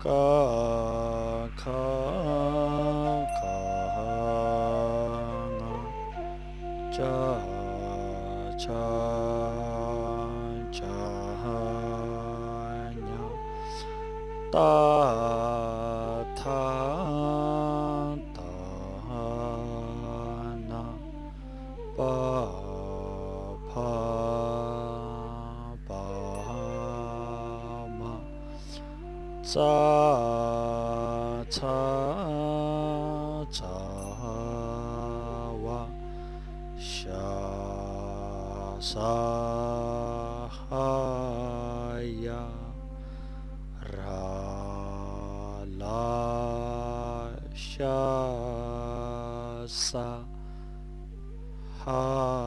ka kha kha nga cha cha cha nya ta tha ta na pa pa pa ma sa cha cha wa sha sa ha ya ra la sha sa ha